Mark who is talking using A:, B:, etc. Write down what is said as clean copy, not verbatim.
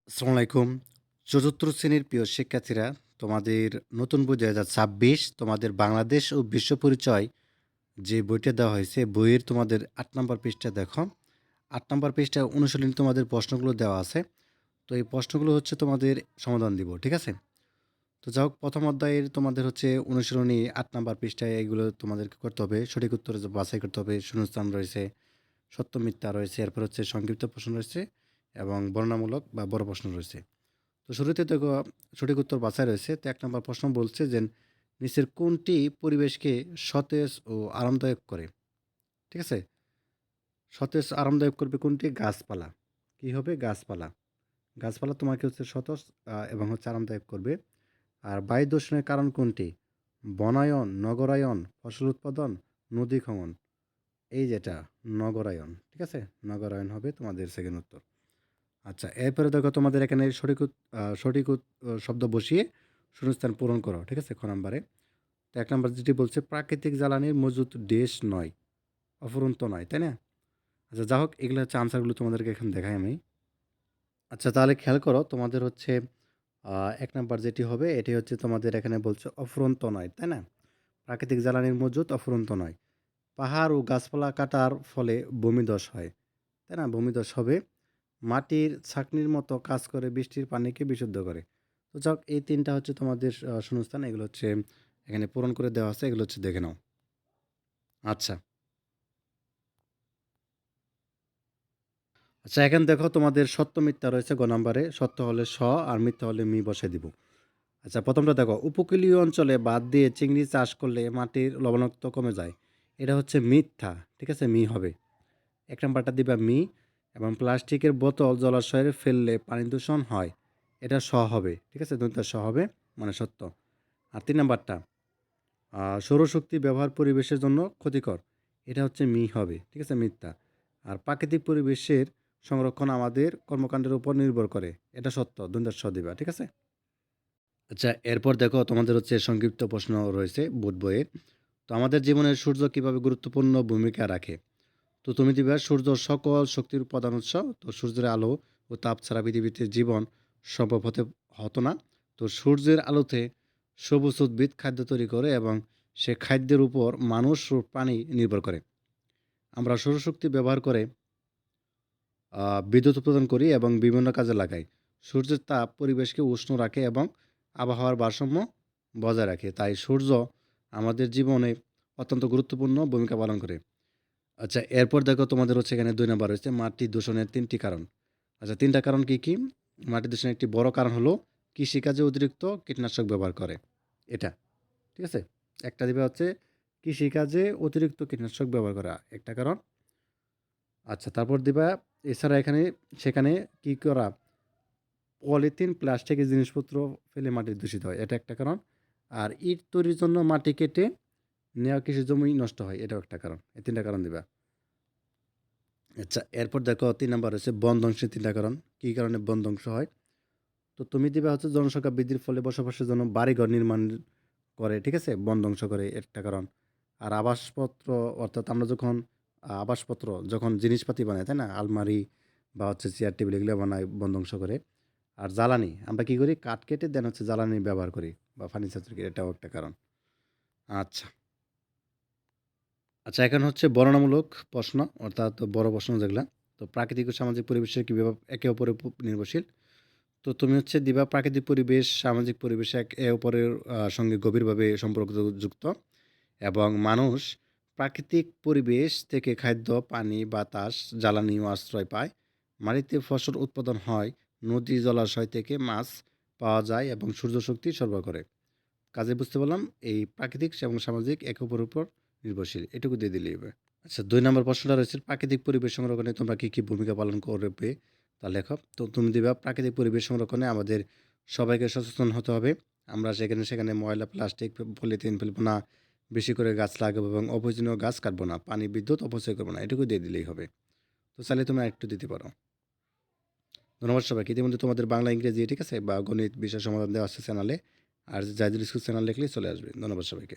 A: আসসালামু আলাইকুম। চতুর্থ শ্রেণীর প্রিয় শিক্ষার্থীরা, তোমাদের নতুন বই ২০২৬ তোমাদের বাংলাদেশ ও বিশ্ব পরিচয় যে বইটা দেওয়া হয়েছে, বইয়ের তোমাদের ৮ নম্বর পৃষ্ঠা দেখো। ৮ নম্বর পৃষ্ঠায় অনুশীলনী তোমাদের প্রশ্নগুলো দেওয়া আছে। তো এই প্রশ্নগুলো হচ্ছে তোমাদের সমাধান দিব, ঠিক আছে? তো যাই হোক, প্রথম অধ্যায়ের তোমাদের হচ্ছে অনুশীলনী ৮ নম্বর পৃষ্ঠায় এগুলো তোমাদেরকে করতে হবে। সঠিক উত্তর বাছাই করতে হবে। শূন্যস্থান রয়েছে, সত্য মিথ্যা রয়েছে, এরপর হচ্ছে সংক্ষিপ্ত প্রশ্ন রয়েছে এবং বর্ণনামূলক বা বড় প্রশ্ন রয়েছে। তো শুরুতে দেখো, সঠিক উত্তর বাছাই রয়েছে। তো ১ নম্বর প্রশ্ন বলছে যে, নিচের কোনটি পরিবেশকে সতেজ ও আরামদায়ক করে? ঠিক আছে? সতেজ আরামদায়ক করবে কোনটি? গাছপালা। কি হবে? গাছপালা। গাছপালা তোমাকে হচ্ছে সতেজ এবং হচ্ছে আরামদায়ক করবে। আর বায়ু দূষণের কারণ কোনটি? বনায়ন, নগরায়ন, ফসল উৎপাদন, নদী খনন। এই যেটা নগরায়ন। ঠিক আছে? নগরায়ন হবে তোমাদের সেকেন্ড উত্তর। আচ্ছা, এরপরে দেখো তোমাদের এখানে সঠিক শব্দ বসিয়ে শূন্যস্থান পূরণ করো। ঠিক আছে? খ নাম্বারে। তো ১ নাম্বার যেটি বলছে, প্রাকৃতিক জ্বালানির মজুত দেশ নয়, অফুরন্ত নয়। তাই না? আচ্ছা, যা হোক, এগুলো হচ্ছে আনসারগুলো তোমাদেরকে এখন দেখাই আমি। আচ্ছা, তাহলে খেয়াল করো তোমাদের হচ্ছে ১ নাম্বার যেটি হবে এটি হচ্ছে তোমাদের এখানে বলছে অফুরন্ত নয়। তাই না? প্রাকৃতিক জ্বালানির মজুত অফুরন্ত নয়। পাহাড় ও গাছপালা কাটার ফলে ভূমিধস হয়। তাই না? ভূমিধস হবে। মাটির ছাঁকনির মতো কাজ করে বৃষ্টির পানিকে বিশুদ্ধ করে। তো যাক, এই ৩ টা হচ্ছে তোমাদের শূন্যস্থান। এগুলো হচ্ছে এখানে পূরণ করে দেওয়া আছে। এগুলো হচ্ছে দেখে নাও। আচ্ছা। আচ্ছা, এখন দেখো তোমাদের সত্য মিথ্যা রয়েছে গ নাম্বারে। সত্য হলে স আর মিথ্যা হলে মি বসায় দিব। আচ্ছা, প্রথমটা দেখো, উপকূলীয় অঞ্চলে বাঁধ দিয়ে চিংড়ি চাষ করলে মাটির লবণাক্ত কমে যায়। এটা হচ্ছে মিথ্যা। ঠিক আছে? মি হবে। ১ নাম্বারটা দিবা মি। এবং প্লাস্টিকের বোতল জলাশয়ে ফেললে পানি দূষণ হয়। এটা স হবে। ঠিক আছে? ২ টা স হবে, মানে সত্য। আর ৩ নাম্বারটা, সৌরশক্তি ব্যবহার পরিবেশের জন্য ক্ষতিকর। এটা হচ্ছে মি হবে। ঠিক আছে? মিথ্যা। আর প্রাকৃতিক পরিবেশের সংরক্ষণ আমাদের কর্মকাণ্ডের উপর নির্ভর করে। এটা সত্য। ২ টা স দিবা। ঠিক আছে? আচ্ছা, এরপর দেখো তোমাদের হচ্ছে সংক্ষিপ্ত প্রশ্ন রয়েছে বোর্ড বইয়ের। তো আমাদের জীবনে সূর্য কিভাবে গুরুত্বপূর্ণ ভূমিকা রাখে? তো তুমি দিবা সূর্য সকল শক্তির প্রধান উৎস। তো সূর্যের আলো ও তাপ ছাড়া পৃথিবীতে জীবন সম্ভব হতো না। তো সূর্যের আলোতে সবুজ উদ্ভিদ খাদ্য তৈরি করে এবং সে খাদ্যের উপর মানুষ ও প্রাণী নির্ভর করে। আমরা সৌরশক্তি ব্যবহার করে বিদ্যুৎ উৎপাদন করি এবং বিভিন্ন কাজে লাগাই। সূর্যের তাপ পরিবেশকে উষ্ণ রাখে এবং আবহাওয়ার ভারসাম্য বজায় রাখে। তাই সূর্য আমাদের জীবনে অত্যন্ত গুরুত্বপূর্ণ ভূমিকা পালন করে। আচ্ছা, এরপর দেখো তোমাদের হচ্ছে এখানে ২ নাম্বার রয়েছে মাটি দূষণের ৩ টি কারণ। আচ্ছা, ৩ টা কারণ কি, কি? মাটি দূষণের একটি বড় কারণ হলো কৃষিকাজে অতিরিক্ত কীটনাশক ব্যবহার করে। এটা। ঠিক আছে? একটা দিবে হচ্ছে কৃষিকাজে অতিরিক্ত কীটনাশক ব্যবহার করা, একটা কারণ। আচ্ছা, তারপর দিবা এছাড়া সেখানে কি করা? পলিথিন, প্লাস্টিকের জিনিসপত্র ফেলে মাটি দূষিত হয়। এটা একটা কারণ। আর ইট তৈরির জন্য মাটি কেটে নেওয়া কৃষি জমি নষ্ট হয়। এটাও একটা কারণ। এই ৩ টা কারণ দিবা। আচ্ছা, এরপর দেখো ৩ নাম্বার হচ্ছে বন ধ্বংসের ৩ টা কারণ। কী কারণে বন ধ্বংস হয়? তো তুমি দিবা হচ্ছে জনসংখ্যা বৃদ্ধির ফলে বসবাসের জন্য বাড়িঘর নির্মাণ করে, ঠিক আছে? বন ধ্বংস করে, একটা কারণ। আর আবাসপত্র, অর্থাৎ আমরা যখন আবাসপত্র যখন জিনিসপাতি বানাই, তাই না? আলমারি বা হচ্ছে চেয়ার টেবিল এগুলো বানাই, বন ধ্বংস করে। আর জ্বালানি আমরা কী করি? কাঠ কেটে দেন হচ্ছে জ্বালানি ব্যবহার করি বা ফার্নিচার তৈরি করি, এটাও একটা কারণ। আচ্ছা। আচ্ছা, এখন হচ্ছে বর্ণনামূলক প্রশ্ন, অর্থাৎ বড় প্রশ্ন যেগুলা। তো প্রাকৃতিক ও সামাজিক পরিবেশের কীভাবে একে অপরের উপর নির্ভরশীল? তো তুমি হচ্ছে দিবা প্রাকৃতিক পরিবেশ, সামাজিক পরিবেশ একে অপরের সঙ্গে গভীরভাবে সম্পর্কযুক্ত এবং মানুষ প্রাকৃতিক পরিবেশ থেকে খাদ্য, পানি, বাতাস, জ্বালানি ও আশ্রয় পায়। মাটিতে ফসল উৎপাদন হয়, নদী, জলাশয় থেকে মাছ পাওয়া যায় এবং সূর্যশক্তি সরবরাহ করে। কাজে বুঝতে পারলাম এই প্রাকৃতিক এবং সামাজিক একে অপরের উপর নির্ভরশীল। এটুকু দিয়ে দিলেই হবে। আচ্ছা, ২ নম্বর প্রশ্নটা রয়েছে, প্রাকৃতিক পরিবেশ সংরক্ষণে তোমরা কী, কী ভূমিকা পালন করবে? তা লেখো। তো তুমি দিবা প্রাকৃতিক পরিবেশ সংরক্ষণে আমাদের সবাইকে সচেতন হতে হবে। আমরা সেখানে ময়লা, প্লাস্টিক, পলিথিন ফেলবো না। বেশি করে গাছ লাগাবো এবং অপ্রয়োজনীয় গাছ কাটবো না। পানি, বিদ্যুৎ অপচয় করবো না। এটুকু দিয়ে দিলেই হবে। তো চাইলে তুমি আরেকটু দিতে পারো। ধন্যবাদ সবাইকে। ইতিমধ্যে তোমাদের বাংলা, ইংরেজি, ঠিক আছে? বা গণিত বিষয় সমাধান দেওয়া আছে চ্যানেলে। আর জাহিদুল স্কুল চ্যানেল লিখলেই চলে আসবে। ধন্যবাদ সবাইকে।